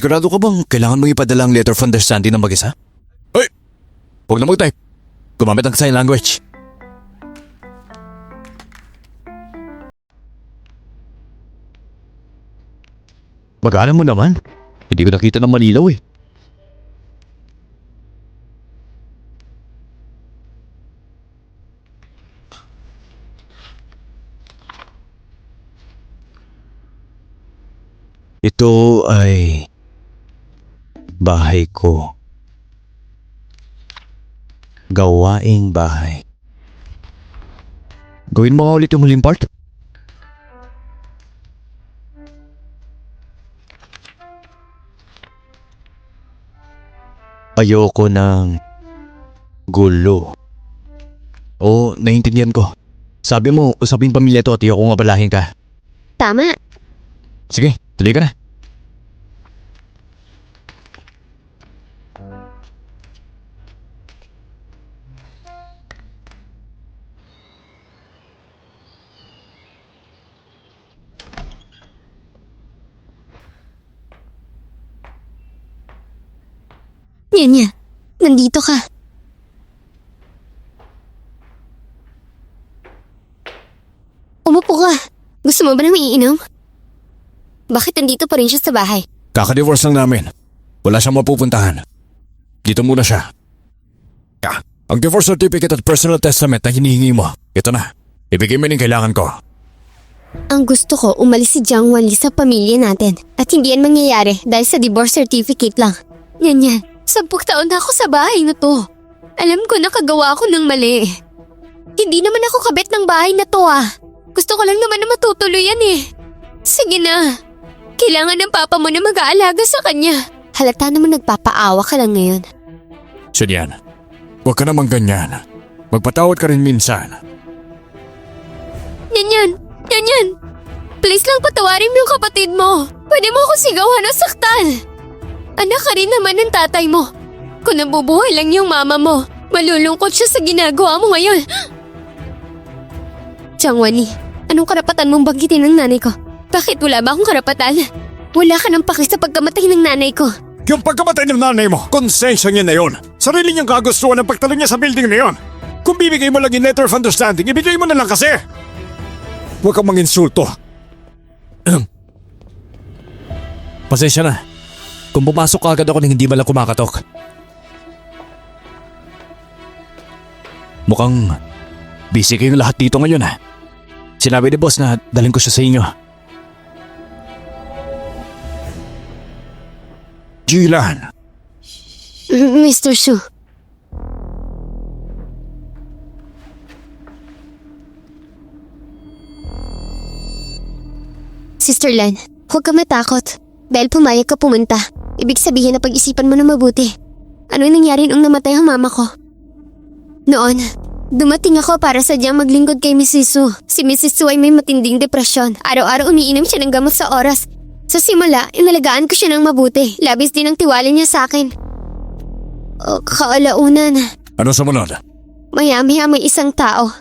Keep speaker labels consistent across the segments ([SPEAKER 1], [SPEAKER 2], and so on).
[SPEAKER 1] Sigurado ka bang kailangan mong ipadala ang letter of understanding ng mag-isa? Ay! Huwag na mag-type. Gumamit ng sign language. Mag-alam mo naman. Hindi ko nakita ng malilaw eh. Ito ay bahay ko. Gawaing bahay. Gawin mo nga ulit yung huling part. Ayoko ng gulo. Oo, naiintindihan ko. Sabi mo, usapin pamilya to at ayoko nga balahin ka.
[SPEAKER 2] Tama.
[SPEAKER 1] Sige, tuloy ka na.
[SPEAKER 2] Nya, nandito ka. Umupo ka. Gusto mo ba nang iinom? Bakit nandito pa rin siya sa bahay?
[SPEAKER 1] Kaka-divorce lang namin. Wala siyang mapupuntahan. Dito muna siya. Ang divorce certificate at personal testament na hinihingi mo, ito na. Ibigay mo yung kailangan ko.
[SPEAKER 2] Ang gusto ko, umalis si Jiang Wanli sa pamilya natin. At hindi yan mangyayari dahil sa divorce certificate lang. Yan. 10 taon na ako sa bahay na to. Alam ko nakagawa ako ng mali. Hindi naman ako kabit ng bahay na to Gusto ko lang naman na matutuloy yan Sige na. Kailangan ng papa mo na mag-aalaga sa kanya. Halata naman nagpapaawa ka lang ngayon.
[SPEAKER 1] Sunyan, huwag ka naman ganyan. Magpatawad ka rin minsan.
[SPEAKER 2] Yan. Please lang patawarin mo yung kapatid mo. Pwede mo ako sigawan o saktan. Anak ka rin naman ng tatay mo. Kung nabubuhay lang yung mama mo, malulungkot siya sa ginagawa mo ngayon. Jiang Wanli, anong karapatan mong banggitin ng nanay ko? Bakit wala ba akong karapatan? Wala ka ng paki sa pagkamatay ng nanay ko.
[SPEAKER 3] Yung pagkamatay ng nanay mo, konsensya niya na yun. Sarili niyang kagustuhan ang pagtalo niya sa building na yun. Kung bibigay mo lang yung letter of understanding, ibigay mo na lang kasi. Huwag kang manginsulto.
[SPEAKER 1] Pasensya na. Kung pumasok ka agad ako nang hindi malang kumakatok. Mukhang busy kayong lahat dito ngayon Sinabi ni boss na dalhin ko siya sa inyo.
[SPEAKER 3] Jilan.
[SPEAKER 2] Mr. Su. Sister Lan, huwag ka matakot. Dahil pumayag ka pumunta, ibig sabihin na pag-isipan mo na mabuti. Ano yung nangyari nung namatay ang mama ko? Noon, dumating ako para sadyang maglingkod kay Mrs. Su. Si Mrs. Su ay may matinding depresyon. Araw-araw umiinom siya ng gamot sa oras. Sa simula, inalagaan ko siya ng mabuti. Labis din ang tiwala niya sa akin. Kaalaunan.
[SPEAKER 3] Ano sumunod?
[SPEAKER 2] Maya-maya may isang tao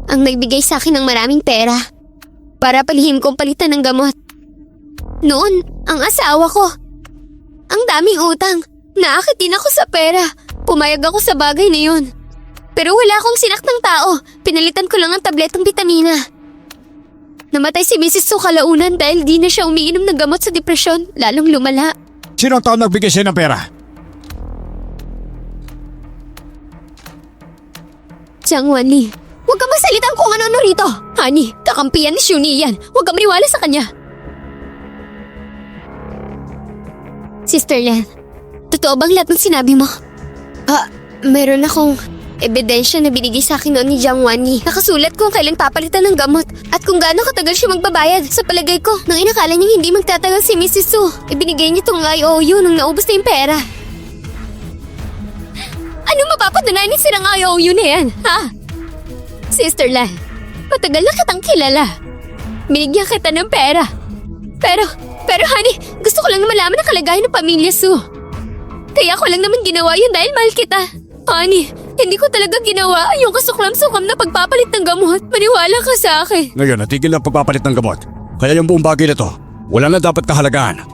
[SPEAKER 2] ang nagbigay sa akin ng maraming pera para palihim kong palitan ng gamot. Noon, ang asawa ko. Ang daming utang. Naakit din ako sa pera. Pumayag ako sa bagay na yun. Pero wala akong sinaktan tao. Pinalitan ko lang ang tabletang bitamina. Namatay si Mrs. Su kalaunan dahil di na siya umiinom ng gamot sa depresyon. Lalong lumala.
[SPEAKER 3] Sino ang tao nagbigay siya ng pera?
[SPEAKER 2] Jiang Wanli, huwag ka masalitan kung ano-ano rito. Honey, kakampiyan ni Shuni yan. Huwag ka maniwala sa kanya. Sister Lan, totoo bang lahat ng sinabi mo? Meron akong ebidensya na binigay sa akin noon ni Jiang Wanli. Nakasulat kung kailan papalitan ng gamot at kung gaano katagal siya magbabayad. Sa palagay ko, nang inakala niya hindi magtatagal si Mrs. Su, ibinigay niya tong IOU nung naubos na yung pera. Ano mapapatunayan ni silang IOU na yan, ha? Sister Lan, matagal na kitang kilala. Binigyan kita ng pera. Pero honey, gusto ko lang na malaman ang kalagayan ng pamilya Su. Kaya ko lang naman ginawa yun dahil mahal kita. Honey, hindi ko talaga ginawa yung kasuklam-sukam na pagpapalit ng gamot. Maniwala ka sa akin.
[SPEAKER 3] Ngayon, natigil na pagpapalit ng gamot. Kaya yung buong bagay na to, wala na dapat kahalagaan.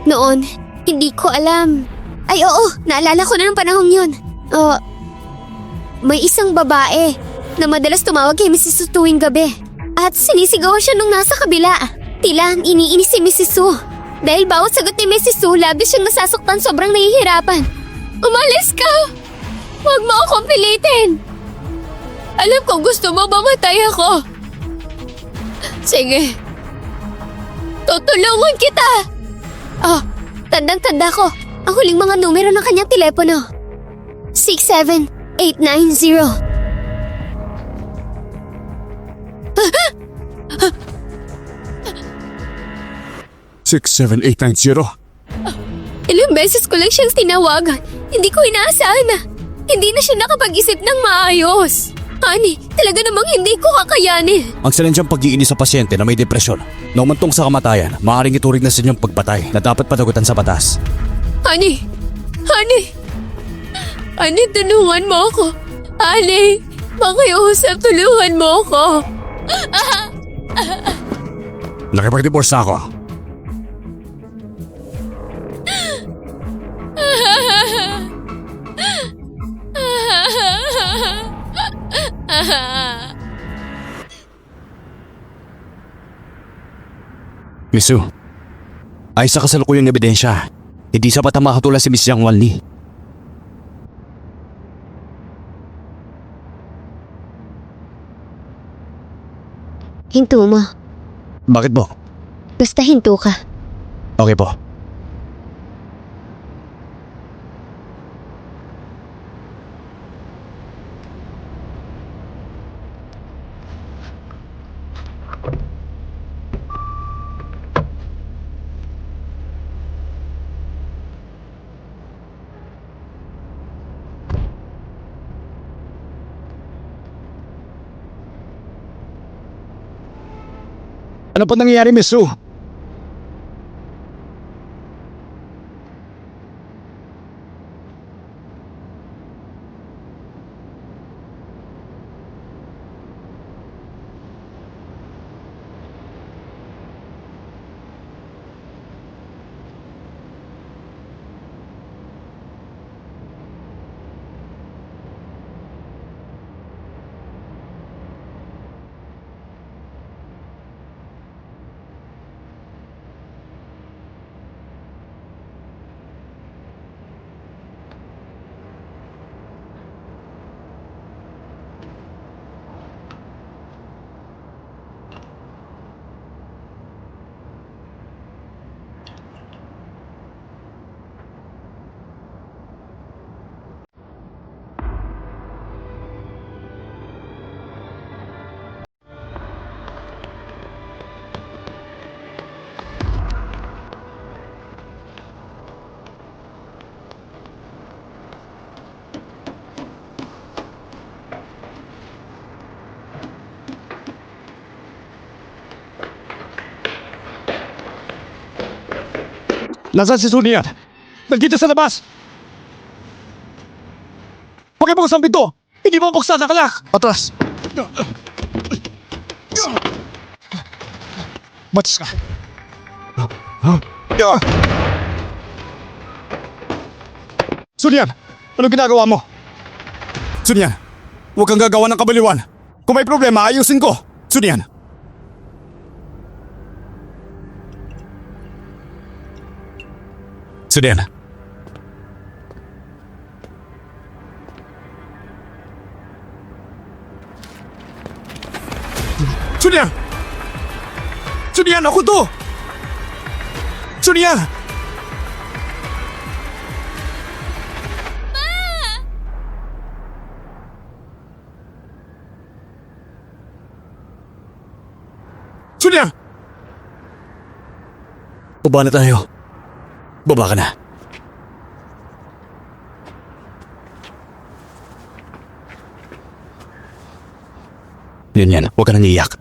[SPEAKER 2] Noon, Hindi ko alam. Ay oo, naalala ko na ng panahong yun. May isang babae na madalas tumawag kay Mrs. Su tuwing gabi. At sinisigaw siya nung nasa kabila. Tila iniinis si Mrs. Su. Dahil bawat sagot ni Mrs. Su, labis siyang nasasaktan, sobrang nahihirapan. Umalis ka! Huwag mo akong pilitin! Alam ko gusto mo mamatay ako. Sige. Tutulungan kita! Tandang-tanda ko. Ang huling mga numero ng kanyang telepono. 67890.
[SPEAKER 3] 67890.
[SPEAKER 2] Ilang beses ko lang siyang tinawagan. Hindi ko inaasahan na hindi na siya nakapag-isip ng maayos. Honey, talaga namang hindi ko kakayanin.
[SPEAKER 1] Ang salansyang pag-iinis sa pasyente na may depresyon na umantong sa kamatayan, maaaring ituring na sa inyong pagpatay na dapat panagutan sa batas.
[SPEAKER 2] Honey, tulungan mo ako. Honey, makiusap, tulungan mo ako.
[SPEAKER 3] Nakipag-divorce na ako.
[SPEAKER 1] Miss Su, ay sa kasalukuyang ebidensya, hindi sapat ang makatulad si Miss Yang Wanli.
[SPEAKER 2] Hinto mo.
[SPEAKER 1] Bakit po?
[SPEAKER 2] Basta hinto ka.
[SPEAKER 1] Okay po.
[SPEAKER 3] Ano pa nangyayari, Miss Su? Nasaan si Sonia? Nandito sa labas! Pakibuksan ang pinto! Hindi mo buksan ang kalak! Atras! Matis ka! Sunian! Anong ginagawa mo? Sunian! Huwag kang gagawa ng kabaliwan! Kung may problema, ayusin ko! Sunian! Sunian! Sunian! Sunian, ako to! Sunian! Sunian!
[SPEAKER 1] Baba na tayo. Baba ka na. Yan, huwag ka nang iiyak.